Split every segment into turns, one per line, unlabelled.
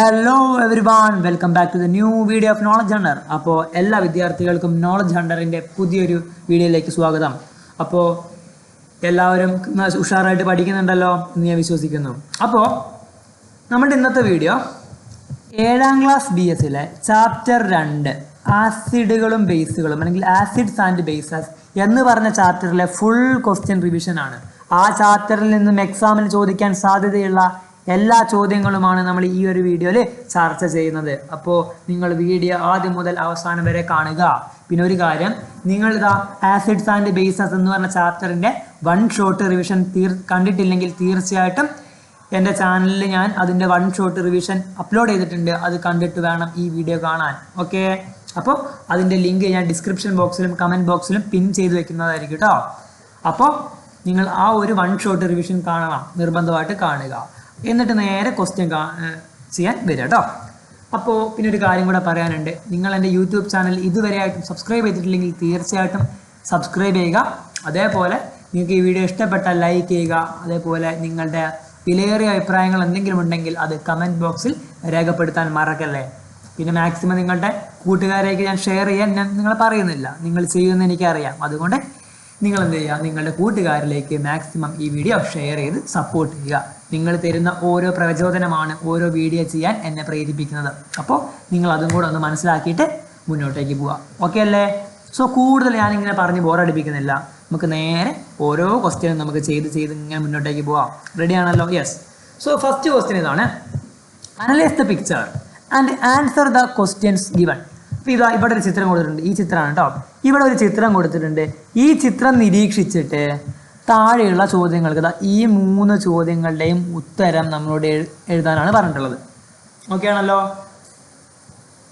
Hello everyone, welcome back to the new video of Knowledge Hunter. അപ്പോൾ എല്ലാ വിദ്യാർത്ഥികൾക്കും knowledge ഹണ്ടറിൻ്റെ പുതിയൊരു വീഡിയോയിലേക്ക് സ്വാഗതം. അപ്പോൾ എല്ലാവരും ഉഷാറായിട്ട് പഠിക്കുന്നുണ്ടല്ലോ എന്ന് ഞാൻ വിശ്വസിക്കുന്നു. അപ്പോൾ നമ്മുടെ ഇന്നത്തെ വീഡിയോ 7ാം ക്ലാസ് BSലെ ചാപ്റ്റർ 2 ആസിഡുകളും ബേസുകളും അല്ലെങ്കിൽ ആസിഡ്സ് ആൻഡ് ബേസസ് എന്ന് പറഞ്ഞ ചാപ്റ്ററിലെ ഫുൾ ക്വസ്റ്റ്യൻ റിവിഷൻ ആണ്. ആ ചാപ്റ്ററിൽ നിന്നും എക്സാമിന് ചോദിക്കാൻ സാധ്യതയുള്ള എല്ലാ ചോദ്യങ്ങളുമാണ് നമ്മൾ ഈ ഒരു വീഡിയോയിൽ ചർച്ച ചെയ്യുന്നത്. അപ്പോൾ നിങ്ങൾ വീഡിയോ ആദ്യം മുതൽ അവസാനം വരെ കാണുക. പിന്നെ ഒരു കാര്യം, നിങ്ങൾ ഇതാ ആസിഡ്സ് ആൻഡ് ബേസസ് എന്ന് പറഞ്ഞ ചാപ്റ്ററിൻ്റെ 1 ഷോട്ട് റിവിഷൻ കണ്ടിട്ടില്ലെങ്കിൽ തീർച്ചയായിട്ടും എൻ്റെ ചാനലിൽ ഞാൻ അതിൻ്റെ 1 ഷോട്ട് റിവിഷൻ അപ്ലോഡ് ചെയ്തിട്ടുണ്ട്. അത് കണ്ടിട്ട് വേണം ഈ വീഡിയോ കാണാൻ. ഓക്കെ, അപ്പോൾ അതിൻ്റെ ലിങ്ക് ഞാൻ ഡിസ്ക്രിപ്ഷൻ ബോക്സിലും കമൻറ്റ് ബോക്സിലും പിൻ ചെയ്ത് വെക്കുന്നതായിരിക്കും കേട്ടോ. അപ്പോൾ നിങ്ങൾ ആ ഒരു 1 ഷോട്ട് റിവിഷൻ കാണണം, നിർബന്ധമായിട്ട് കാണുക. എന്നിട്ട് നേരെ ക്വസ്റ്റ്യൻ ചെയ്യാൻ വരിക കേട്ടോ. അപ്പോൾ പിന്നെ ഒരു കാര്യം കൂടെ പറയാനുണ്ട്. നിങ്ങൾ എൻ്റെ യൂട്യൂബ് ചാനൽ ഇതുവരെയായിട്ടും സബ്സ്ക്രൈബ് ചെയ്തിട്ടില്ലെങ്കിൽ തീർച്ചയായിട്ടും സബ്സ്ക്രൈബ് ചെയ്യുക. അതേപോലെ നിങ്ങൾക്ക് ഈ വീഡിയോ ഇഷ്ടപ്പെട്ടാൽ ലൈക്ക് ചെയ്യുക. അതേപോലെ നിങ്ങളുടെ വിലയേറിയ അഭിപ്രായങ്ങൾ എന്തെങ്കിലും ഉണ്ടെങ്കിൽ അത് കമൻറ്റ് ബോക്സിൽ രേഖപ്പെടുത്താൻ മറക്കല്ലേ. പിന്നെ മാക്സിമം നിങ്ങളുടെ കൂട്ടുകാരേക്ക് ഞാൻ ഷെയർ ചെയ്യാൻ ഞാൻ നിങ്ങളെ പറയുന്നില്ല, നിങ്ങൾ ചെയ്യുമെന്ന് എനിക്കറിയാം. അതുകൊണ്ട് നിങ്ങൾ എന്ത് ചെയ്യുക, നിങ്ങളുടെ കൂട്ടുകാരിലേക്ക് മാക്സിമം ഈ വീഡിയോ ഷെയർ ചെയ്ത് സപ്പോർട്ട് ചെയ്യുക. നിങ്ങൾ തരുന്ന ഓരോ പ്രചോദനമാണ് ഓരോ വീഡിയോ ചെയ്യാൻ എന്നെ പ്രേരിപ്പിക്കുന്നത്. അപ്പോൾ നിങ്ങൾ അതും കൂടെ ഒന്ന് മനസ്സിലാക്കിയിട്ട് മുന്നോട്ടേക്ക് പോവുക. ഓക്കെ അല്ലേ? സോ കൂടുതൽ ഞാനിങ്ങനെ പറഞ്ഞ് ബോറടിപ്പിക്കുന്നില്ല. നമുക്ക് നേരെ ഓരോ ക്വസ്റ്റ്യനും നമുക്ക് ചെയ്ത് ഇങ്ങനെ മുന്നോട്ടേക്ക് പോവാം. റെഡി ആണല്ലോ? യെസ്. സോ ഫസ്റ്റ് ക്വസ്റ്റ്യൻ ഇതാണ്, analyse the picture and answer the questions given. അപ്പോൾ ഇതാ ഇവിടെ ഒരു ചിത്രം കൊടുത്തിട്ടുണ്ട്. ഈ ചിത്രമാണ് കേട്ടോ. ഇവിടെ ഒരു ചിത്രം കൊടുത്തിട്ടുണ്ട്. ഈ ചിത്രം നിരീക്ഷിച്ചിട്ട് താഴെയുള്ള ചോദ്യങ്ങൾക്ക് ഈ 3 ചോദ്യങ്ങളുടെയും ഉത്തരം നമ്മളോട് എഴുതാനാണ് പറഞ്ഞിട്ടുള്ളത്. ഓക്കെ ആണല്ലോ?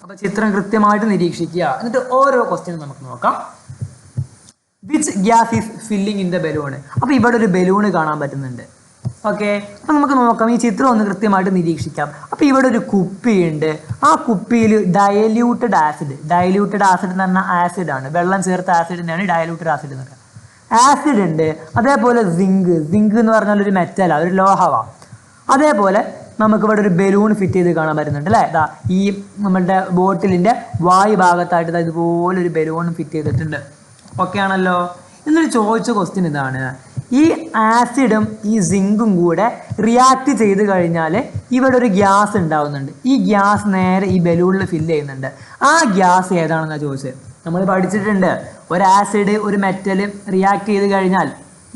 അപ്പോൾ ചിത്രം കൃത്യമായിട്ട് നിരീക്ഷിക്കുക. എന്നിട്ട് ഓരോ ക്വസ്റ്റ്യനും നമുക്ക് നോക്കാം. Which gas is filling in the balloon. അപ്പോൾ ഇവിടെ ഒരു ബലൂണ് കാണാൻ പറ്റുന്നുണ്ട്. ഓക്കെ, അപ്പം നമുക്ക് നോക്കാം. ഈ ചിത്രം ഒന്ന് കൃത്യമായിട്ട് നിരീക്ഷിക്കാം. അപ്പോൾ ഇവിടെ ഒരു കുപ്പിയുണ്ട്. ആ കുപ്പിയിൽ ഡയല്യൂട്ടഡ് ആസിഡ് എന്ന് പറഞ്ഞാൽ ആസിഡാണ്, വെള്ളം ചേർത്ത ആസിഡിനാണ് ഡയല്യൂട്ടഡ് ആസിഡ് എന്ന് പറയുന്നത്. ആസിഡ് ഉണ്ട്. അതേപോലെ സിങ്ക് എന്ന് പറഞ്ഞാൽ ഒരു മെറ്റലാണ്, ഒരു ലോഹമാണ്. അതേപോലെ നമുക്കിവിടെ ഒരു ബലൂൺ ഫിറ്റ് ചെയ്ത് കാണാൻ പറ്റുന്നുണ്ട് അല്ലേ. ഇതാ ഈ നമ്മളുടെ ബോട്ടിലിൻ്റെ വായു ഭാഗത്തായിട്ട് ഇതുപോലെ ഒരു ബലൂൺ ഫിറ്റ് ചെയ്തിട്ടുണ്ട്. ഓക്കെ ആണല്ലോ? എന്നൊരു ചോദിച്ച ക്വസ്റ്റ്യൻ ഇതാണ്, ഈ ആസിഡും ഈ സിങ്കും കൂടെ റിയാക്ട് ചെയ്ത് കഴിഞ്ഞാൽ ഇവിടെ ഒരു ഗ്യാസ് ഉണ്ടാവുന്നുണ്ട്. ഈ ഗ്യാസ് നേരെ ഈ ബലൂണിൽ ഫില്ല് ചെയ്യുന്നുണ്ട്. ആ ഗ്യാസ് ഏതാണെന്നാണ് ചോദിച്ചത്. നമ്മൾ പഠിച്ചിട്ടുണ്ട്, ഒരു ആസിഡ് ഒരു മെറ്റൽ റിയാക്ട് ചെയ്ത് കഴിഞ്ഞാൽ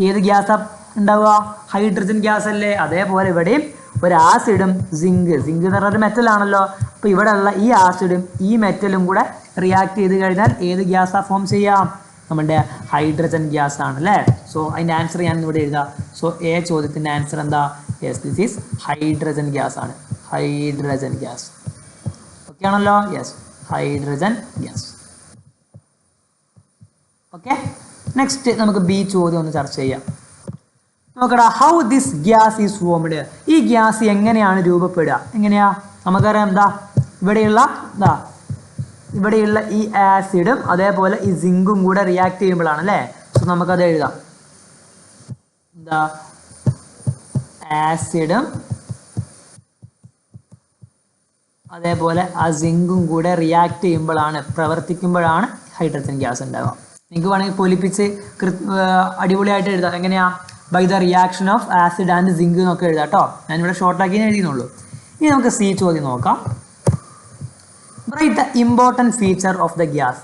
ഏത് ഗ്യാസാണ് ഉണ്ടാവുക? ഹൈഡ്രജൻ ഗ്യാസ് അല്ലേ. അതേപോലെ ഇവിടെയും ഒരു ആസിഡും സിങ്ക് എന്ന് പറഞ്ഞൊരു മെറ്റലാണല്ലോ. അപ്പോൾ ഇവിടെ ഉള്ള ഈ ആസിഡും ഈ മെറ്റലും കൂടെ റിയാക്ട് ചെയ്ത് കഴിഞ്ഞാൽ ഏത് ഗ്യാസാണ് ഫോം ചെയ്യാം? നമ്മുടെ ഹൈഡ്രജൻ ഗ്യാസ് ആണ് അല്ലേ. സോ അതിൻ്റെ ആൻസർ ഞാൻ ഇവിടെ എഴുതാം. സോ എ ചോദ്യത്തിൻ്റെ ആൻസർ എന്താ? Yes, this is hydrogen gas ആണ്. Hydrogen gas. ഓക്കെ ആണല്ലോ? Yes, hydrogen gas. Okay, next നമുക്ക് ബി ചോദ്യം ഒന്ന് ചർച്ച ചെയ്യാം. നോക്കടാ, how this gas is formed. ഈ ഗ്യാസ് എങ്ങനെയാണ് രൂപപ്പെടുക? എങ്ങനെയാ? നമുക്കറിയാം, എന്താ ഇവിടെയുള്ള ഈ ആസിഡും അതേപോലെ ഈ സിങ്കും കൂടെ റിയാക്ട് ചെയ്യുമ്പോഴാണ് അല്ലേ. സോ നമുക്കത് എഴുതാം. എന്താ? ആസിഡും അതേപോലെ ആ സിങ്കും കൂടെ റിയാക്ട് ചെയ്യുമ്പോഴാണ്, പ്രവർത്തിക്കുമ്പോഴാണ് ഹൈഡ്രജൻ ഗ്യാസ് ഉണ്ടാവുക. നിങ്ങൾക്ക് വേണമെങ്കിൽ പൊലിപ്പിച്ച് അടിപൊളിയായിട്ട് എഴുതാം. എങ്ങനെയാ? By the reaction of acid and zinc എന്നൊക്കെ എഴുതാം കേട്ടോ. ഞാനിവിടെ ഷോർട്ടാക്കി എഴുതിയുള്ളൂ. ഇനി നമുക്ക് സി ചോദ്യം നോക്കാം. Write the important feature of the gas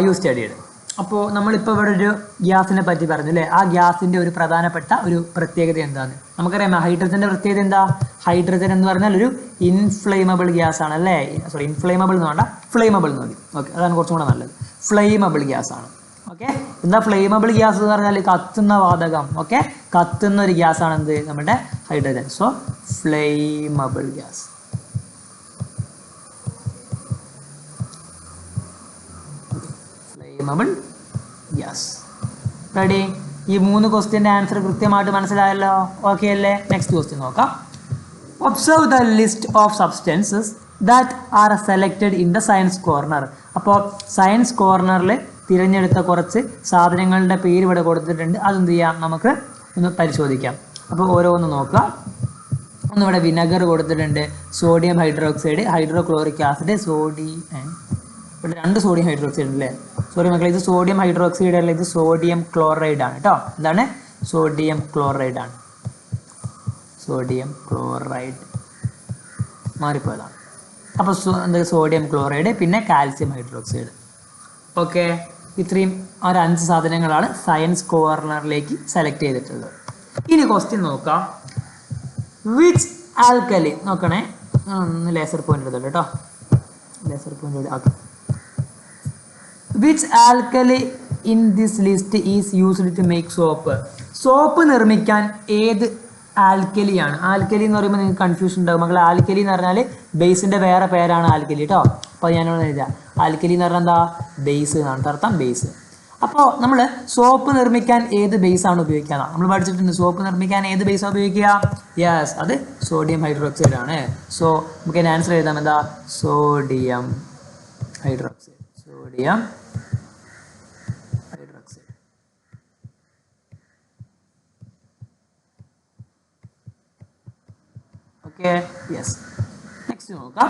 you studied. അപ്പോൾ നമ്മളിപ്പോൾ ഇവിടെ ഒരു ഗ്യാസിനെ പറ്റി പറഞ്ഞു അല്ലേ. ആ ഗ്യാസിൻ്റെ ഒരു പ്രധാനപ്പെട്ട ഒരു പ്രത്യേകത എന്താണ്? നമുക്കറിയാം, ഹൈഡ്രജൻ്റെ പ്രത്യേകത എന്താ? ഹൈഡ്രജൻ എന്ന് പറഞ്ഞാൽ ഒരു ഇൻഫ്ലെയിമബിൾ ഗ്യാസ് ആണ് അല്ലേ. സോറി, ഇൻഫ്ലെയിമബിൾ എന്ന് വേണ്ട, ഫ്ലെയിമബിൾ എന്ന് മതി. ഓക്കെ, അതാണ് കുറച്ചും കൂടെ നല്ലത്. ഫ്ലെയിമബിൾ ഗ്യാസ് ആണ്. ഓക്കെ, എന്താ ഫ്ലെയിമബിൾ ഗ്യാസ് എന്ന് പറഞ്ഞാൽ? കത്തുന്ന വാതകം. ഓക്കെ, കത്തുന്ന ഒരു ഗ്യാസ് ആണ് എന്ത്? നമ്മുടെ hydrogen. So flammable gas. Flammable gas. Ready? ഈ 3 ക്വസ്റ്റ്യൻ്റെ ആൻസർ കൃത്യമായിട്ട് മനസ്സിലായല്ലോ. ഓക്കെ അല്ലേ? നെക്സ്റ്റ് ക്വസ്റ്റ്യൻ നോക്കാം. Observe the list of substances that are selected in the science corner. അപ്പോൾ സയൻസ് കോർണറിൽ തിരഞ്ഞെടുത്ത കുറച്ച് സാധനങ്ങളുടെ പേര് ഇവിടെ കൊടുത്തിട്ടുണ്ട്. അതെന്ത് ചെയ്യാം? നമുക്ക് ഒന്ന് പരിശോധിക്കാം. അപ്പോൾ ഓരോന്ന് നോക്കുക. ഒന്നിവിടെ വിനെഗർ കൊടുത്തിട്ടുണ്ട്, സോഡിയം ഹൈഡ്രോക്സൈഡ്, ഹൈഡ്രോക്ലോറിക് ആസിഡ്, ഇവിടെ 2 സോഡിയം ഹൈഡ്രോക്സൈഡ് അല്ലേ. സോറി മക്കളെ, ഇത് സോഡിയം ഹൈഡ്രോക്സൈഡ് അല്ല, ഇത് സോഡിയം ക്ലോറൈഡ് ആണ് കേട്ടോ. എന്താണ്? സോഡിയം ക്ലോറൈഡ് ആണ്. സോഡിയം ക്ലോറൈഡ് മാറിപ്പോയതാണ്. അപ്പോൾ സോഡിയം ക്ലോറൈഡ്, പിന്നെ കാൽസ്യം ഹൈഡ്രോക്സൈഡ്. ഓക്കെ, ഇത്രയും 5 സാധനങ്ങളാണ് സയൻസ് കോർണറിലേക്ക് സെലക്ട് ചെയ്തിട്ടുള്ളത്. ഇനി ക്വസ്റ്റ്യൻ നോക്കാം. വിച്ച് ആൽക്കലി, നോക്കണേ, ഒന്ന് ലേസർ പോയിന്റ് എടുത്തോളൂ കേട്ടോ. Laser point, okay. Which alkali in this list is used to make soap? Soap നിർമ്മിക്കാൻ ഏത് ആൽക്കലിയാണ്? ആൽക്കലി എന്ന് പറയുമ്പോൾ നിങ്ങൾക്ക് കൺഫ്യൂഷൻ ഉണ്ടാകും മക്കളെ. ആൽക്കലി എന്ന് പറഞ്ഞാൽ ബേസിൻ്റെ വേറെ പേരാണ് ആൽക്കലി കേട്ടോ. അപ്പോൾ ഞാനോട് എഴുതാം, ആൽക്കലി എന്ന് പറഞ്ഞാൽ എന്താ? ബേസ് എന്നാണ് അർത്ഥം, ബേസ്. അപ്പോൾ നമ്മൾ സോപ്പ് നിർമ്മിക്കാൻ ഏത് ബേസാണ് ഉപയോഗിക്കുക? നമ്മൾ പഠിച്ചിട്ടുണ്ട്, സോപ്പ് നിർമ്മിക്കാൻ ഏത് ബേസാണ് ഉപയോഗിക്കുക? യെസ്, അത് സോഡിയം ഹൈഡ്രോക്സൈഡ് ആണ്. സോ നമുക്ക് അതിന് ആൻസർ എഴുതാം, എന്താ? Sodium hydroxide. Sodium hydroxide. Okay, yes. Next നോക്കാം.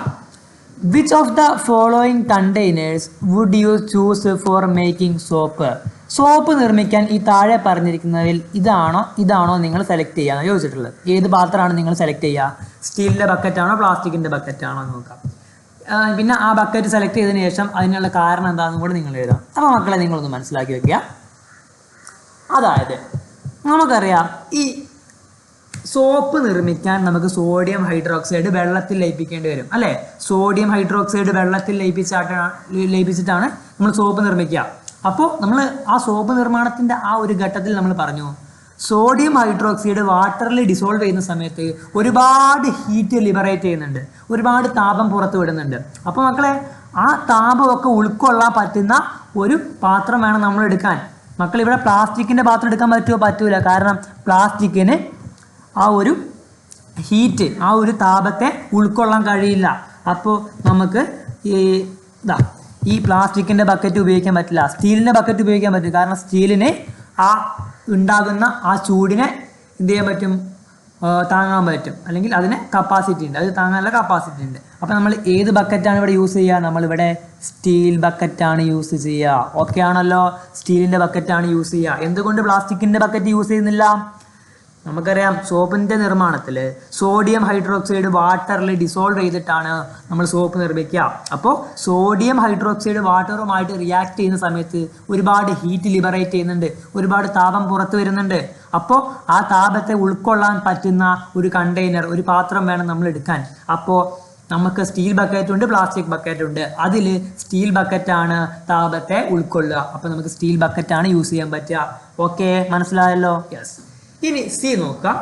Which of the following containers would you choose for making soap? Soap നിർമ്മിക്കാൻ ഈ താഴെ പറഞ്ഞിരിക്കുന്നതിൽ ഇതാണോ നിങ്ങൾ സെലക്ട് ചെയ്യാന്ന് ചോദിച്ചിട്ടുള്ളത്. ഏത് പാത്രമാണ് നിങ്ങൾ സെലക്ട് ചെയ്യുക? സ്റ്റീലിൻ്റെ ബക്കറ്റാണോ പ്ലാസ്റ്റിക്കിൻ്റെ ബക്കറ്റാണോ എന്ന് നോക്കാം. പിന്നെ ആ ബക്കറ്റ് സെലക്ട് ചെയ്തതിന് ശേഷം അതിനുള്ള കാരണം എന്താണെന്നും കൂടെ നിങ്ങൾ എഴുതാം. അപ്പോൾ മക്കളെ നിങ്ങളൊന്ന് മനസ്സിലാക്കി വെക്കുക. അതായത് നമുക്കറിയാം, ഈ സോപ്പ് നിർമ്മിക്കാൻ നമുക്ക് സോഡിയം ഹൈഡ്രോക്സൈഡ് വെള്ളത്തിൽ ലയിപ്പിക്കേണ്ടി വരും അല്ലേ. സോഡിയം ഹൈഡ്രോക്സൈഡ് വെള്ളത്തിൽ ലയിപ്പിച്ചിട്ടാണ് നമ്മൾ സോപ്പ് നിർമ്മിക്കുക. അപ്പോൾ നമ്മൾ ആ സോപ്പ് നിർമ്മാണത്തിൻ്റെ ആ ഒരു ഘട്ടത്തിൽ നമ്മൾ പറഞ്ഞു, സോഡിയം ഹൈഡ്രോക്സൈഡ് വാട്ടറിൽ ഡിസോൾവ് ചെയ്യുന്ന സമയത്ത് ഒരുപാട് ഹീറ്റ് ലിബറേറ്റ് ചെയ്യുന്നുണ്ട്, ഒരുപാട് താപം പുറത്ത് വിടുന്നുണ്ട്. അപ്പോൾ മക്കളെ, ആ താപമൊക്കെ ഉൾക്കൊള്ളാൻ പറ്റുന്ന ഒരു പാത്രം വേണം നമ്മൾ എടുക്കാൻ. മക്കൾ, ഇവിടെ പ്ലാസ്റ്റിക്കിൻ്റെ പാത്രം എടുക്കാൻ പറ്റുമോ? പറ്റൂല. കാരണം പ്ലാസ്റ്റിക്കിന് ആ ഒരു ഹീറ്റ്, ആ ഒരു താപത്തെ ഉൾക്കൊള്ളാൻ കഴിയില്ല. അപ്പോൾ നമുക്ക് ഈ പ്ലാസ്റ്റിക്കിൻ്റെ ബക്കറ്റ് ഉപയോഗിക്കാൻ പറ്റില്ല, സ്റ്റീലിൻ്റെ ബക്കറ്റ് ഉപയോഗിക്കാൻ പറ്റും. കാരണം സ്റ്റീലിന് ആ ഉണ്ടാകുന്ന ആ ചൂടിനെ എന്ത് ചെയ്യാൻ പറ്റും? താങ്ങാൻ പറ്റും, അല്ലെങ്കിൽ അതിന് കപ്പാസിറ്റി ഉണ്ട്, അത് താങ്ങാനുള്ള കപ്പാസിറ്റി ഉണ്ട്. അപ്പോൾ നമ്മൾ ഏത് ബക്കറ്റാണ് ഇവിടെ യൂസ് ചെയ്യുക? നമ്മളിവിടെ സ്റ്റീൽ ബക്കറ്റാണ് യൂസ് ചെയ്യുക. ഓക്കെ ആണല്ലോ, സ്റ്റീലിൻ്റെ ബക്കറ്റാണ് യൂസ് ചെയ്യുക. എന്തുകൊണ്ട് പ്ലാസ്റ്റിക്കിൻ്റെ ബക്കറ്റ് യൂസ് ചെയ്യുന്നില്ല? നമുക്കറിയാം, സോപ്പിൻ്റെ നിർമ്മാണത്തിൽ സോഡിയം ഹൈഡ്രോക്സൈഡ് വാട്ടറിൽ ഡിസോൾവ് ചെയ്തിട്ടാണ് നമ്മൾ സോപ്പ് നിർമ്മിക്കുക. അപ്പോൾ സോഡിയം ഹൈഡ്രോക്സൈഡ് വാട്ടറുമായിട്ട് റിയാക്ട് ചെയ്യുന്ന സമയത്ത് ഒരുപാട് ഹീറ്റ് ലിബറേറ്റ് ചെയ്യുന്നുണ്ട്, ഒരുപാട് താപം പുറത്ത് വരുന്നുണ്ട്. അപ്പോൾ ആ താപത്തെ ഉൾക്കൊള്ളാൻ പറ്റുന്ന ഒരു കണ്ടെയ്നർ, ഒരു പാത്രം വേണം നമ്മൾ എടുക്കാൻ. അപ്പോൾ നമുക്ക് സ്റ്റീൽ ബക്കറ്റ് ഉണ്ട്, പ്ലാസ്റ്റിക് ബക്കറ്റ് ഉണ്ട്. അതിൽ സ്റ്റീൽ ബക്കറ്റാണ് താപത്തെ ഉൾക്കൊള്ളുക. അപ്പോൾ നമുക്ക് സ്റ്റീൽ ബക്കറ്റാണ് യൂസ് ചെയ്യാൻ പറ്റുക. ഓക്കെ, മനസ്സിലായല്ലോ? യെസ്. ഇനി സി നോക്കാം.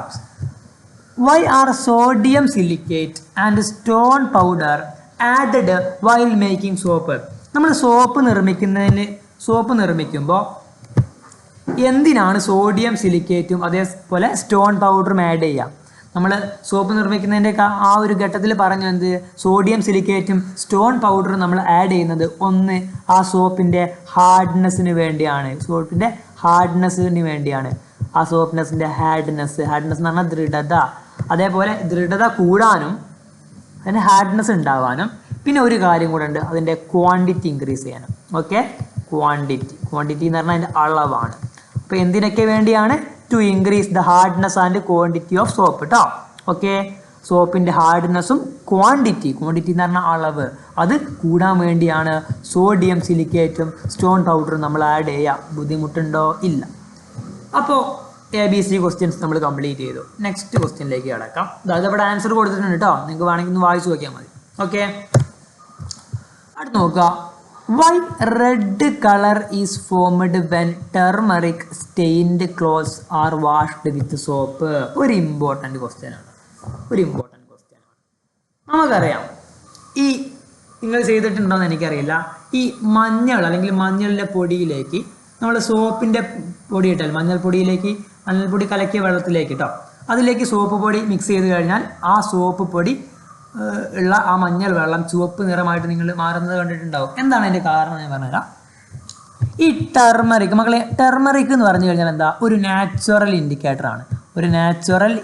Why are sodium silicate and stone powder added while making soap? നമ്മൾ സോപ്പ് നിർമ്മിക്കുമ്പോൾ എന്തിനാണ് സോഡിയം സിലിക്കേറ്റും അതേപോലെ സ്റ്റോൺ പൗഡറും ആഡ് ചെയ്യുക? നമ്മൾ സോപ്പ് നിർമ്മിക്കുന്നതിൻ്റെ ആ ഒരു ഘട്ടത്തിൽ പറഞ്ഞു, എന്ത്? സോഡിയം സിലിക്കേറ്റും സ്റ്റോൺ പൗഡറും നമ്മൾ ആഡ് ചെയ്യുന്നത് ഒന്ന് ആ സോപ്പിൻ്റെ ഹാർഡ്നെസ്സിന് വേണ്ടിയാണ്. സോപ്പിൻ്റെ ഹാർഡ്നെസ്സിന് വേണ്ടിയാണ്. ആ സോഫ്റ്റ്നെസ്സിൻ്റെ ഹാർഡ്നെസ് എന്ന് പറഞ്ഞാൽ ദൃഢത. അതേപോലെ ദൃഢത കൂടാനും അതിന് ഹാർഡ്നെസ് ഉണ്ടാവാനും പിന്നെ ഒരു കാര്യം കൂടെ ഉണ്ട്, അതിൻ്റെ ക്വാണ്ടിറ്റി ഇൻക്രീസ് ചെയ്യാനും. ഓക്കെ, ക്വാണ്ടിറ്റി എന്ന് പറഞ്ഞാൽ അതിൻ്റെ അളവാണ്. അപ്പോൾ എന്തിനൊക്കെ വേണ്ടിയാണ്? To increase the hardness and quantity of soap കേട്ടോ. ഓക്കെ, സോപ്പിൻ്റെ ഹാർഡ്നെസ്സും ക്വാണ്ടിറ്റി എന്ന് പറഞ്ഞാൽ അളവ്, അത് കൂടാൻ വേണ്ടിയാണ് സോഡിയം സിലിക്കേറ്റും സ്റ്റോൺ പൗഡറും നമ്മൾ ആഡ് ചെയ്യുക. ബുദ്ധിമുട്ടുണ്ടോ? ഇല്ല. അപ്പോൾ ABC ക്വസ്റ്റ്യൻസ് നമ്മൾ കംപ്ലീറ്റ് ചെയ്തു. നെക്സ്റ്റ് ക്വസ്റ്റ്യനിലേക്ക് കിടക്കാം. അതായത് ഇവിടെ ആൻസർ കൊടുത്തിട്ടുണ്ട് കേട്ടോ, നിങ്ങൾക്ക് വേണമെങ്കിൽ ഒന്ന് വായിച്ചു നോക്കിയാൽ മതി. ഓക്കെ, അടുത്ത് നോക്കുക. Why red colour is formed when turmeric stained clothes are washed with soap? ഒരു ഇമ്പോർട്ടൻ്റ് ക്വസ്റ്റ്യൻ ആണ്. നമുക്കറിയാം, ഈ നിങ്ങൾ ചെയ്തിട്ടുണ്ടോയെന്ന് എനിക്കറിയില്ല, ഈ മഞ്ഞൾ അല്ലെങ്കിൽ മഞ്ഞളിൻ്റെ പൊടിയിലേക്ക് നമ്മൾ സോപ്പിൻ്റെ പൊടി ഇട്ടാൽ മഞ്ഞൾപ്പൊടി കലക്കിയ വെള്ളത്തിലേക്ക് കേട്ടോ, അതിലേക്ക് സോപ്പ് പൊടി മിക്സ് ചെയ്ത് കഴിഞ്ഞാൽ ആ സോപ്പ് പൊടി ഉള്ള ആ മഞ്ഞൾ വെള്ളം ചുവപ്പ് നിറമായിട്ട് നിങ്ങൾ മാറുന്നത് കണ്ടിട്ടുണ്ടാവും. എന്താണ് അതിൻ്റെ കാരണം ഞാൻ പറഞ്ഞുതരാം. ഈ ടെർമറിക് എന്ന് പറഞ്ഞു കഴിഞ്ഞാൽ എന്താ? ഒരു നാച്ചുറൽ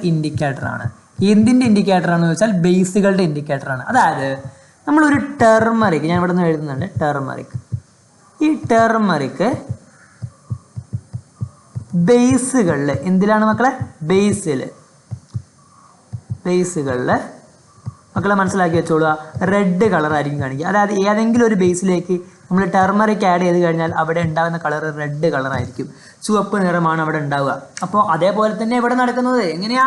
ഇൻഡിക്കേറ്ററാണ്. എന്തിൻ്റെ ഇൻഡിക്കേറ്റർ ആണെന്ന് ചോദിച്ചാൽ ബേസുകളുടെ ഇൻഡിക്കേറ്റർ ആണ്. അതായത് നമ്മളൊരു ടെർമറിക്, ഞാൻ ഇവിടെ നിന്ന് എഴുതുന്നുണ്ട് ടെർമറിക്. ഈ ടെർമറിക് ബേസുകളിൽ എന്തിലാണ് മക്കളെ? ബേസുകളിൽ മക്കളെ മനസ്സിലാക്കി വെച്ചോളുക, റെഡ് കളറായിരിക്കും കാണിക്കുക. അതായത് ഏതെങ്കിലും ഒരു ബേസിലേക്ക് നമ്മൾ ടെർമറിക് ആഡ് ചെയ്ത് കഴിഞ്ഞാൽ അവിടെ ഉണ്ടാകുന്ന കളർ റെഡ് കളറായിരിക്കും, ചുവപ്പ് നിറമാണ് അവിടെ ഉണ്ടാവുക. അപ്പോൾ അതേപോലെ തന്നെ ഇവിടെ നടക്കുന്നത് എങ്ങനെയാ?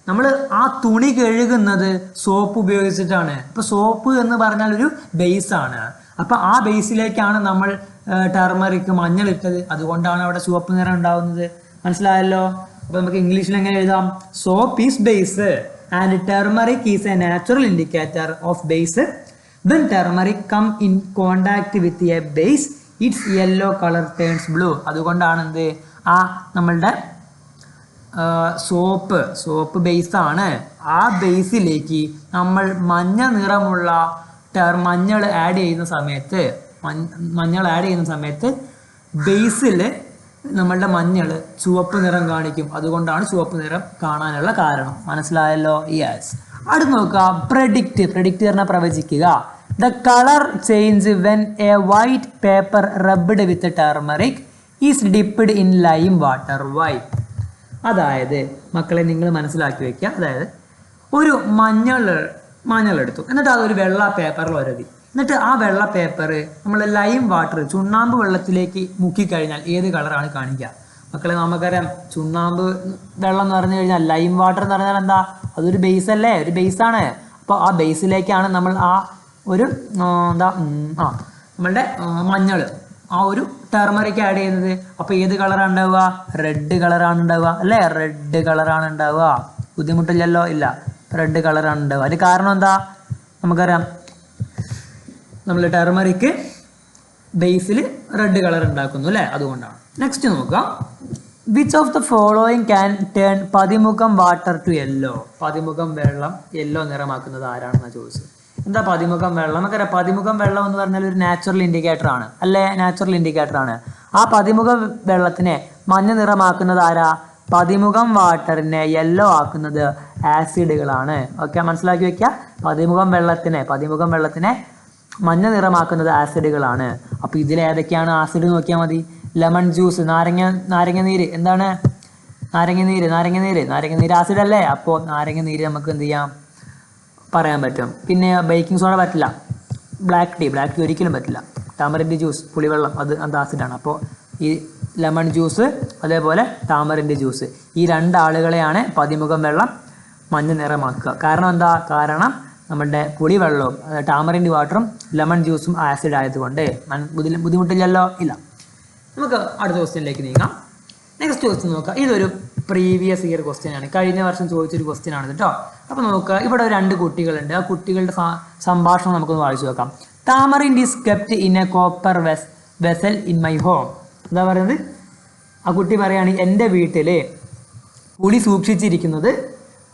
നമ്മൾ ആ തുണി കഴുകുന്നത് സോപ്പ് ഉപയോഗിച്ചിട്ടാണ്. അപ്പോൾ സോപ്പ് എന്ന് പറഞ്ഞാൽ ഒരു ബേസാണ്. അപ്പോൾ ആ ബേസിലേക്കാണ് നമ്മൾ ടെർമറിക് മഞ്ഞളിട്ടത്, അതുകൊണ്ടാണ് അവിടെ ചുവപ്പ് നിറം ഉണ്ടാവുന്നത്. മനസ്സിലായല്ലോ? അപ്പോൾ നമുക്ക് ഇംഗ്ലീഷിൽ എങ്ങനെ എഴുതാം? Soap is base and turmeric is a natural indicator of base. When turmeric come in contact with a base, its yellow color turns blue. അതുകൊണ്ടാണ് എന്ത് ആ നമ്മളുടെ സോപ്പ് ബേസ് ആണ്. ആ ബേസിലേക്ക് നമ്മൾ മഞ്ഞ നിറമുള്ള മഞ്ഞൾ ആഡ് ചെയ്യുന്ന സമയത്ത് ബേസിൽ നമ്മളുടെ മഞ്ഞൾ ചുവപ്പ് നിറം കാണിക്കും. അതുകൊണ്ടാണ് ചുവപ്പ് നിറം കാണാനുള്ള കാരണം. മനസ്സിലായല്ലോ? യെസ്. അടുത്ത് നോക്കുക, പ്രഡിക്റ്റ് പറഞ്ഞാൽ പ്രവചിക്കുക. The colour change when a white paper rubbed with turmeric is dipped in lime water. White അതായത് മക്കളെ നിങ്ങൾ മനസ്സിലാക്കി വയ്ക്കുക. അതായത് ഒരു മഞ്ഞൾ എടുത്തു, എന്നിട്ട് അതൊരു വെള്ള പേപ്പറിൽ ഒരതി, എന്നിട്ട് ആ വെള്ള പേപ്പർ നമ്മൾ ലൈം വാട്ടർ ചുണ്ണാമ്പ് വെള്ളത്തിലേക്ക് മുക്കിക്കഴിഞ്ഞാൽ ഏത് കളറാണ് കാണിക്കുക? മക്കളെ നമുക്കറിയാം, ചുണ്ണാമ്പ് വെള്ളം എന്ന് പറഞ്ഞു കഴിഞ്ഞാൽ ലൈം വാട്ടർ എന്ന് പറഞ്ഞാൽ എന്താ? അതൊരു ബേസ് അല്ലേ? ഒരു ബേസാണ്. അപ്പോൾ ആ ബേസിലേക്കാണ് നമ്മൾ ആ ഒരു നമ്മളുടെ മഞ്ഞൾ, ആ ഒരു ടെർമറിക് ആഡ് ചെയ്യുന്നത്. അപ്പോൾ ഏത് കളറാണ് ഉണ്ടാവുക? റെഡ് കളറാണ് ഉണ്ടാവുക അല്ലേ? റെഡ് കളറാണ് ഉണ്ടാവുക. ബുദ്ധിമുട്ടില്ലല്ലോ? ഇല്ല, റെഡ് കളറാണ് ഉണ്ടാവുക. അതിന് കാരണം എന്താ? നമുക്കറിയാം, നമ്മൾ ടെർമറിക് ബേസിൽ റെഡ് കളർ ഉണ്ടാക്കുന്നു അല്ലേ? അതുകൊണ്ടാണ്. നെക്സ്റ്റ് നോക്കുക, which of the following can turn pathimukham water to yellow. പതിമുഖം വെള്ളം യെല്ലോ നിറമാക്കുന്നത് ആരാണെന്നാണ് ചോദിച്ചത്. എന്താ പതിമുഖം വെള്ളം? നമുക്കറിയാം, പതിമുഖം വെള്ളം എന്ന് പറഞ്ഞാൽ ഒരു നാച്ചുറൽ ഇൻഡിക്കേറ്റർ ആണ് അല്ലേ? നാച്ചുറൽ ഇൻഡിക്കേറ്റർ ആണ്. ആ പതിമുഖ വെള്ളത്തിനെ മഞ്ഞ നിറമാക്കുന്നത് ആരാ? പതിമുഖം വാട്ടറിനെ യെല്ലോ ആക്കുന്നത് ആസിഡുകളാണ്. ഓക്കെ, മനസ്സിലാക്കി വെക്കുക. പതിമുഖം വെള്ളത്തിനെ മഞ്ഞ നിറമാക്കുന്നത് ആസിഡുകളാണ്. അപ്പോൾ ഇതിലേതൊക്കെയാണ് ആസിഡ് നോക്കിയാൽ മതി. ലെമൺ ജ്യൂസ്, നാരങ്ങ നീര്. എന്താണ് നാരങ്ങ നീര് ആസിഡ് അല്ലേ? അപ്പോൾ നാരങ്ങ നീര് നമുക്ക് എന്ത് ചെയ്യാം? പറയാൻ പറ്റും. പിന്നെ ബേക്കിംഗ് സോഡ പറ്റില്ല. ബ്ലാക്ക് ടീ ഒരിക്കലും പറ്റില്ല. ടാമറിൻ്റെ ജ്യൂസ്, പുളിവെള്ളം, അത് ആസിഡാണ്. അപ്പോൾ ഈ ലെമൺ ജ്യൂസ് അതേപോലെ ടാമറിൻ്റെ ജ്യൂസ്, ഈ രണ്ടാളുകളെയാണ് പതിമുഖം വെള്ളം മഞ്ഞ നിറമാക്കുക. കാരണം എന്താ? കാരണം നമ്മുടെ പുളിവെള്ളവും ടാമറിൻ്റെ വാട്ടറും ലെമൺ ജ്യൂസും ആസിഡ് ആയതുകൊണ്ട്. ബുദ്ധിമുട്ടില്ലല്ലോ? ഇല്ല. നമുക്ക് അടുത്ത ക്വസ്റ്റ്യനിലേക്ക് നീങ്ങാം. നെക്സ്റ്റ് ക്വസ്റ്റ്യൻ നോക്കാം. ഇതൊരു പ്രീവിയസ് ഇയർ ക്വസ്റ്റ്യൻ ആണ്, കഴിഞ്ഞ വർഷം ചോദിച്ചൊരു ക്വസ്റ്റ്യൻ ആണ് കേട്ടോ. അപ്പോൾ നോക്കുക, ഇവിടെ 2 കുട്ടികളുണ്ട്. ആ കുട്ടികളുടെ സംഭാഷണം നമുക്കൊന്ന് വായിച്ചു നോക്കാം. Tamarind is kept in a copper vessel in my home. എന്താ പറയുന്നത്? ആ കുട്ടി പറയുകയാണ്, എൻ്റെ വീട്ടിൽ പുളി സൂക്ഷിച്ചിരിക്കുന്നത്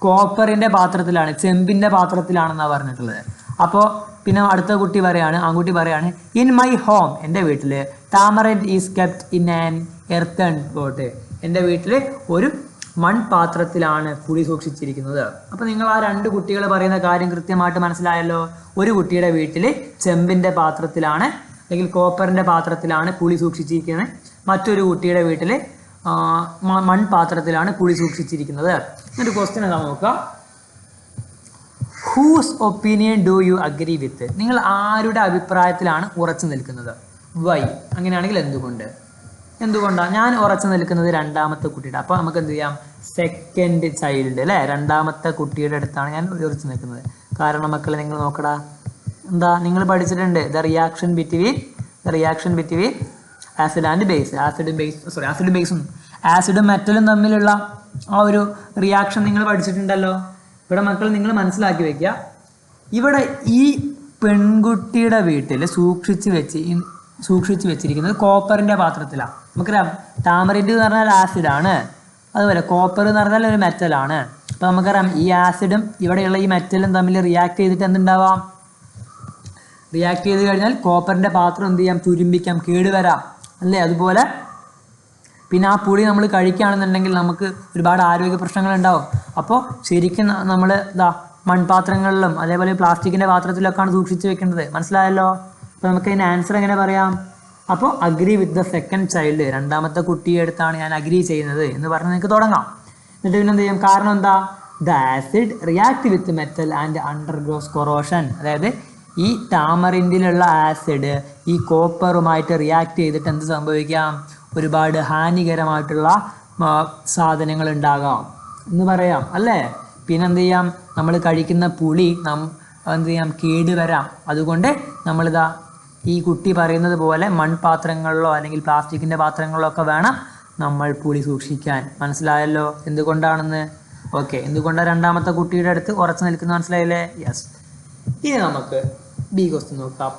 കോപ്പറിൻ്റെ പാത്രത്തിലാണ്, ചെമ്പിൻ്റെ പാത്രത്തിലാണെന്നാണ് പറഞ്ഞിട്ടുള്ളത്. അപ്പോൾ പിന്നെ അടുത്ത കുട്ടി ആൺകുട്ടി പറയാണ്, ഇൻ മൈ ഹോം, എൻ്റെ വീട്ടിൽ tamarind is kept in an earthen pot. എൻ്റെ വീട്ടിൽ ഒരു മൺപാത്രത്തിലാണ് പുളി സൂക്ഷിച്ചിരിക്കുന്നത്. അപ്പോൾ നിങ്ങൾ ആ 2 കുട്ടികൾ പറയുന്ന കാര്യം കൃത്യമായിട്ട് മനസ്സിലായല്ലോ. ഒരു കുട്ടിയുടെ വീട്ടിൽ ചെമ്പിൻ്റെ പാത്രത്തിലാണ് അല്ലെങ്കിൽ കോപ്പറിൻ്റെ പാത്രത്തിലാണ് പുളി സൂക്ഷിച്ചിരിക്കുന്നത്. മറ്റൊരു കുട്ടിയുടെ വീട്ടിൽ മൺപാത്രത്തിലാണ് പുളി സൂക്ഷിച്ചിരിക്കുന്നത്. എന്നിട്ട് ക്വസ്റ്റ്യൻ എന്താ നോക്കുക. Whose opinion do you agree with? നിങ്ങൾ ആരുടെ അഭിപ്രായത്തിലാണ് ഉറച്ചു നിൽക്കുന്നത്? വൈ? അങ്ങനെയാണെങ്കിൽ എന്തുകൊണ്ടാണ്? ഞാൻ ഉറച്ചു നിൽക്കുന്നത് രണ്ടാമത്തെ കുട്ടിയുടെ. അപ്പോൾ നമുക്ക് എന്ത് ചെയ്യാം? സെക്കൻഡ് ചൈൽഡ് അല്ലേ? രണ്ടാമത്തെ കുട്ടിയുടെ അടുത്താണ് ഞാൻ ഉറച്ചു നിൽക്കുന്നത്. കാരണം മക്കളെ നിങ്ങൾ നോക്കടാ, എന്താ നിങ്ങൾ പഠിച്ചിട്ടുണ്ട്, the reaction between acid and base. ആസിഡും മെറ്റലും തമ്മിലുള്ള ആ ഒരു റിയാക്ഷൻ നിങ്ങൾ പഠിച്ചിട്ടുണ്ടല്ലോ. ഇവിടെ മക്കൾ നിങ്ങൾ മനസ്സിലാക്കി വെക്കുക, ഇവിടെ ഈ പെൺകുട്ടിയുടെ വീട്ടിൽ സൂക്ഷിച്ച് വെച്ചിരിക്കുന്നത് കോപ്പറിൻ്റെ പാത്രത്തിലാണ്. നമുക്കറിയാം, ടാമറിൻ്റെ എന്ന് പറഞ്ഞാൽ ആസിഡാണ്, അതുപോലെ കോപ്പർ എന്ന് പറഞ്ഞാൽ ഒരു മെറ്റലാണ്. അപ്പോൾ നമുക്കറിയാം, ഈ ആസിഡും ഇവിടെയുള്ള ഈ മെറ്റലും തമ്മിൽ റിയാക്ട് ചെയ്തിട്ട് എന്തുണ്ടാവാം? റിയാക്ട് ചെയ്ത് കഴിഞ്ഞാൽ കോപ്പറിൻ്റെ പാത്രം എന്ത് ചെയ്യാം? തുരുമ്പിക്കാം, കേടുവരാം അല്ലേ? അതുപോലെ പിന്നെ ആ പുളി നമ്മൾ കഴിക്കുകയാണെന്നുണ്ടെങ്കിൽ നമുക്ക് ഒരുപാട് ആരോഗ്യ പ്രശ്നങ്ങളുണ്ടാവും. അപ്പോൾ ശരിക്കും നമ്മൾ മൺപാത്രങ്ങളിലും അതേപോലെ പ്ലാസ്റ്റിക്കിൻ്റെ പാത്രത്തിലൊക്കെയാണ് സൂക്ഷിച്ച് വെക്കേണ്ടത്. മനസ്സിലായല്ലോ? അപ്പോൾ നമുക്ക് അതിൻ്റെ ആൻസർ എങ്ങനെ പറയാം? അപ്പോൾ agree with the second child, രണ്ടാമത്തെ കുട്ടിയെ അടുത്താണ് ഞാൻ അഗ്രി ചെയ്യുന്നത് എന്ന് പറഞ്ഞ് നിങ്ങൾക്ക് തുടങ്ങാം. എന്നിട്ട് പിന്നെ എന്ത് ചെയ്യും? കാരണം എന്താ? The acid react with metal and undergoes corrosion. അതായത് ഈ ടാമറിൻഡിലുള്ള ആസിഡ് ഈ കോപ്പറുമായിട്ട് റിയാക്ട് ചെയ്തിട്ട് എന്ത് സംഭവിക്കാം? ഒരുപാട് ഹാനികരമായിട്ടുള്ള സാധനങ്ങൾ ഉണ്ടാകാം എന്ന് പറയാം അല്ലേ? പിന്നെ എന്ത് ചെയ്യാം? നമ്മൾ കഴിക്കുന്ന പുളി എന്ത് ചെയ്യാം? കേട് വരാം. അതുകൊണ്ട് നമ്മളിതാ ഈ കുട്ടി പറയുന്നത് പോലെ മൺപാത്രങ്ങളിലോ അല്ലെങ്കിൽ പ്ലാസ്റ്റിക്കിൻ്റെ പാത്രങ്ങളിലോ ഒക്കെ വേണം നമ്മൾ പുളി സൂക്ഷിക്കാൻ. മനസ്സിലായല്ലോ എന്തുകൊണ്ടാണെന്ന്? ഓക്കെ, എന്തുകൊണ്ടാണ് രണ്ടാമത്തെ കുട്ടിയുടെ അടുത്ത് ഉറച്ചു നിൽക്കുന്നത്? മനസ്സിലായില്ലേ? യെസ്. ഇനി നമുക്ക് ബി ക്വസ്റ്റ്യൻ നോക്കാം.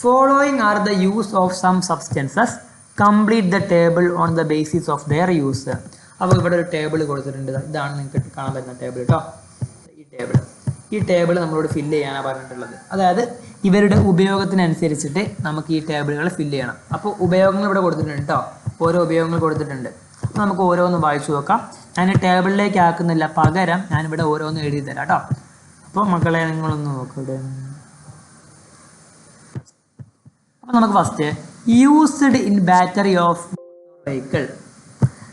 Following are the use of some substances, complete the table on the basis of their use. അപ്പോൾ ഇവിടെ ഒരു ടേബിൾ കൊടുത്തിട്ടുണ്ട്. ഇതാണ് നിങ്ങൾക്ക് കാണാൻ പറ്റുന്ന ടേബിൾ കേട്ടോ. ഈ ടേബിൾ നമ്മളോട് ഫില്ല് ചെയ്യാനാണ് പറഞ്ഞിട്ടുള്ളത്. അതായത് ഇവരുടെ ഉപയോഗത്തിനനുസരിച്ചിട്ട് നമുക്ക് ഈ ടേബിളുകൾ ഫില്ല് ചെയ്യണം. അപ്പോൾ ഉപയോഗങ്ങൾ ഇവിടെ കൊടുത്തിട്ടുണ്ട് കേട്ടോ. ഓരോ ഉപയോഗങ്ങൾ കൊടുത്തിട്ടുണ്ട്. അപ്പോൾ നമുക്ക് ഓരോന്ന് വായിച്ചു നോക്കാം. ഞാൻ ടേബിളിലേക്ക് ആക്കുന്നില്ല, പകരം ഞാനിവിടെ ഓരോന്ന് എഴുതി തരാം കേട്ടോ. അപ്പോൾ മക്കളെ നിങ്ങളൊന്ന് നോക്കൂടെ. അപ്പോൾ നമുക്ക് first used in battery of vehicle,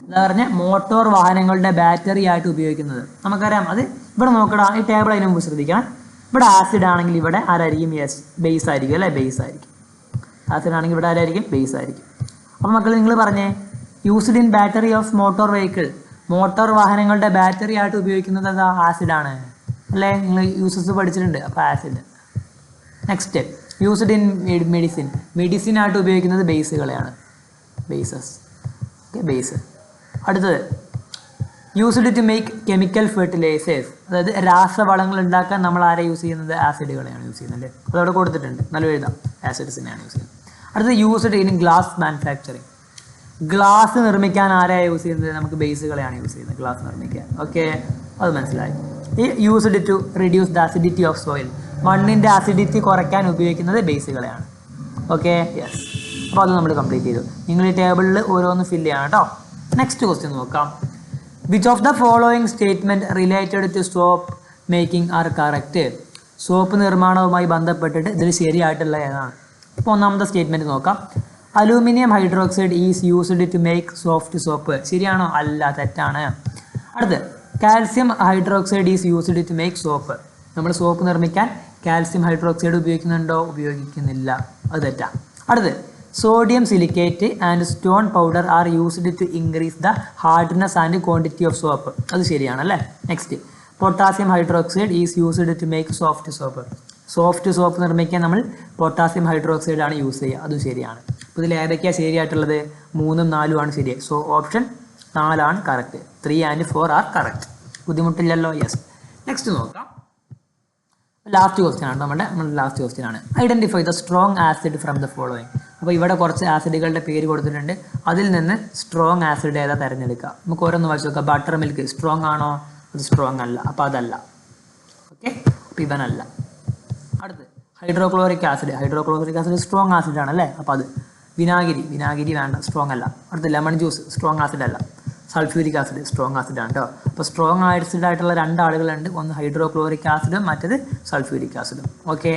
എന്താ പറഞ്ഞാൽ മോട്ടോർ വാഹനങ്ങളുടെ ബാറ്ററി ആയിട്ട് ഉപയോഗിക്കുന്നത്. നമുക്കറിയാം. അത് ഇവിടെ നോക്കണം. ഈ ടേബിൾ അതിന് മുമ്പ് ശ്രദ്ധിക്കണം. ഇവിടെ ആസിഡ് ആണെങ്കിൽ ഇവിടെ ആരായിരിക്കും? യെസ്, ബേസ് ആയിരിക്കും അല്ലേ? ബേസ് ആയിരിക്കും. ആസിഡ് ആണെങ്കിൽ ഇവിടെ ആരായിരിക്കും? ബേസ് ആയിരിക്കും. അപ്പോൾ മക്കൾ നിങ്ങൾ പറഞ്ഞേ, used in battery of motor vehicle, motor വാഹനങ്ങളുടെ ബാറ്ററി ആയിട്ട് ഉപയോഗിക്കുന്നത് എന്താ? ആസിഡാണ് അല്ലേ? നിങ്ങൾ യൂസസ് പഠിച്ചിട്ടുണ്ട്. അപ്പോൾ acid. Next used in medicine, medicine ആയിട്ട് ഉപയോഗിക്കുന്നത് ബേസുകളെയാണ്. ബേസസ്. Okay, base. അടുത്തത് used to make chemical fertilisers, അതായത് രാസവളങ്ങൾ ഉണ്ടാക്കാൻ നമ്മൾ ആരെ യൂസ് ചെയ്യുന്നത്? ആസിഡുകളെയാണ് യൂസ് ചെയ്യുന്നത്. അതവിടെ കൊടുത്തിട്ടുണ്ട്, നല്ല എഴുതാം. ആസിഡ്സിനെയാണ് യൂസ് ചെയ്യുന്നത്. അടുത്തത് used in glass manufacturing, glass നിർമ്മിക്കാൻ ആരെയാണ് യൂസ് ചെയ്യുന്നത്? നമുക്ക് ബേസുകളെയാണ് യൂസ് ചെയ്യുന്നത് ഗ്ലാസ് നിർമ്മിക്കാൻ. ഓക്കെ, അത് മനസ്സിലായി. ഈ used to reduce the acidity of soil, മണ്ണിൻ്റെ അസിഡിറ്റി കുറയ്ക്കാൻ ഉപയോഗിക്കുന്നത് ബേസുകളെയാണ്. Okay, yes. അപ്പോൾ അത് നമ്മൾ കംപ്ലീറ്റ് ചെയ്തു. നിങ്ങൾ ഈ ടേബിളിൽ ഓരോന്ന് ഫില്ല് ചെയ്യണം കേട്ടോ. നെക്സ്റ്റ് ക്വസ്റ്റ്യൻ നോക്കാം. Which of the following statement related to soap making are correct? Soap നിർമ്മാണവുമായി ബന്ധപ്പെട്ടിട്ട് ഇതിൽ ശരിയായിട്ടുള്ള ഏതാണ്? അപ്പോൾ ഒന്നാമത്തെ സ്റ്റേറ്റ്മെൻറ്റ് നോക്കാം. Aluminium hydroxide is used to make soft soap. ശരിയാണോ? അല്ല, തെറ്റാണ്. അടുത്ത് calcium hydroxide is used to make soap. നമ്മൾ സോപ്പ് നിർമ്മിക്കാൻ കാൽസ്യം ഹൈഡ്രോക്സൈഡ് ഉപയോഗിക്കുന്നുണ്ടോ? ഉപയോഗിക്കുന്നില്ല. അത് തെറ്റാണ്. അടുത്ത് sodium silicate and stone powder are used to increase the hardness and quantity of soap. അത് ശരിയാണ് അല്ലേ? Next potassium hydroxide is used to make soft soap. Soft soap നിർമ്മിക്കാൻ നമ്മൾ പൊട്ടാസ്യം ഹൈഡ്രോക്സൈഡ് ആണ് യൂസ് ചെയ്യുക. അതും ശരിയാണ്. അപ്പോൾ ഇതിൽ ഏതൊക്കെയാണ് ശരിയായിട്ടുള്ളത്? 3ഉം 4ഉം ആണ് ശരി. So option 4 correct. 3 and 4 are correct. ബുദ്ധിമുട്ടില്ലല്ലോ? യെസ്. നെക്സ്റ്റ് നോക്കാം. ലാസ്റ്റ് ക്വസ്റ്റ്യൻ ആണ് നമ്മുടെ ലാസ്റ്റ് ക്വസ്റ്റ്യൻ ആണ്. Identify the strong acid from the following. അപ്പോൾ ഇവിടെ കുറച്ച് ആസിഡുകളുടെ പേര് കൊടുത്തിട്ടുണ്ട്. അതിൽ നിന്ന് സ്ട്രോങ് ആസിഡ് ഏതാ തിരഞ്ഞെടുക്കുക? നമുക്ക് ഓരോന്ന് വായിച്ച് നോക്കാം. ബട്ടർ മിൽക്ക് സ്ട്രോങ് ആണോ? അത് സ്ട്രോങ് അല്ല. അപ്പോൾ അതല്ല. ഓക്കെ, അപ്പോൾ ഇവനല്ല. അടുത്ത് hydrochloric acid. Hydrochloric acid strong acid ആണ് അല്ലേ? അപ്പോൾ അത്. വിനാഗിരി വേണ്ട, സ്ട്രോങ് അല്ല. അടുത്ത് ലെമൺ ജ്യൂസ് സ്ട്രോങ് ആസിഡ് അല്ല. സൾഫ്യൂരിക് ആസിഡ് സ്ട്രോങ് ആസിഡ് ആണ് കേട്ടോ. അപ്പോൾ സ്ട്രോങ് ആസിഡ് ആയിട്ടുള്ള 2 ആളുകളുണ്ട്. ഒന്ന് ഹൈഡ്രോക്ലോറിക് ആസിഡും മറ്റേത് സൾഫ്യൂരിക് ആസിഡും. Okay,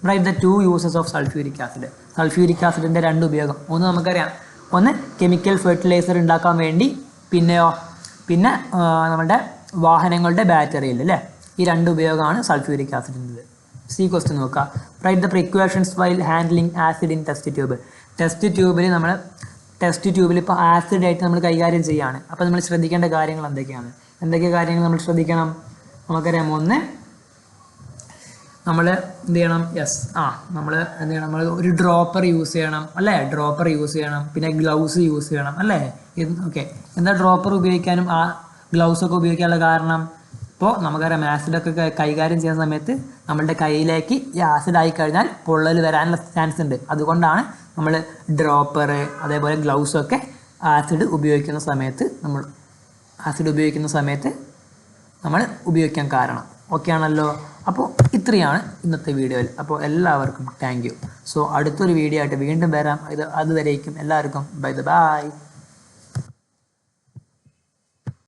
write the 2 uses of sulphuric acid. Sulphuric ആസിഡിൻ്റെ 2 ഉപയോഗം. ഒന്ന് നമുക്കറിയാം, ഒന്ന് കെമിക്കൽ ഫെർട്ടിലൈസർ ഉണ്ടാക്കാൻ വേണ്ടി, പിന്നെ നമ്മുടെ വാഹനങ്ങളുടെ ബാറ്ററിയിൽ അല്ലേ? ഈ 2 ഉപയോഗമാണ് സൾഫ്യൂരിക് ആസിഡിൻ്റെ. സി ക്വസ്റ്റ്യൻ നോക്കുക. Write the precautions while handling acid in test tube. Test ട്യൂബിൽ ഇപ്പോൾ ആസിഡായിട്ട് നമ്മൾ കൈകാര്യം ചെയ്യുകയാണ്. അപ്പോൾ നമ്മൾ ശ്രദ്ധിക്കേണ്ട കാര്യങ്ങൾ എന്തൊക്കെയാണ്? എന്തൊക്കെ കാര്യങ്ങൾ നമ്മൾ ശ്രദ്ധിക്കണം? നമുക്കറിയാം. ഒന്ന്, നമ്മൾ എന്ത് ചെയ്യണം? നമ്മൾ എന്ത് ചെയ്യണം? നമ്മൾ ഒരു ഡ്രോപ്പർ യൂസ് ചെയ്യണം അല്ലേ? ഡ്രോപ്പർ യൂസ് ചെയ്യണം. പിന്നെ ഗ്ലൗസ് യൂസ് ചെയ്യണം അല്ലേ? ഓക്കെ, എന്താ ഡ്രോപ്പർ ഉപയോഗിക്കാനും ആ ഗ്ലൗസൊക്കെ ഉപയോഗിക്കാനുള്ള കാരണം? ഇപ്പോൾ നമുക്കറിയാം, ആസിഡൊക്കെ കൈകാര്യം ചെയ്യുന്ന സമയത്ത് നമ്മളുടെ കയ്യിലേക്ക് ഈ ആസിഡ് ആയി കഴിഞ്ഞാൽ പൊള്ളൽ വരാനുള്ള ചാൻസ് ഉണ്ട്. അതുകൊണ്ടാണ് നമ്മൾ ഡ്രോപ്പർ അതേപോലെ ഗ്ലൗസൊക്കെ ആസിഡ് ഉപയോഗിക്കുന്ന സമയത്ത് നമ്മൾ ഉപയോഗിക്കാൻ കാരണം. ഓക്കെ ആണല്ലോ? അപ്പോൾ ഇത്രയാണ് ഇന്നത്തെ വീഡിയോയിൽ. അപ്പോൾ എല്ലാവർക്കും താങ്ക് യു. സോ അടുത്തൊരു വീഡിയോ ആയിട്ട് വീണ്ടും വരാം. അതുവരേക്കും എല്ലാവർക്കും ബൈ.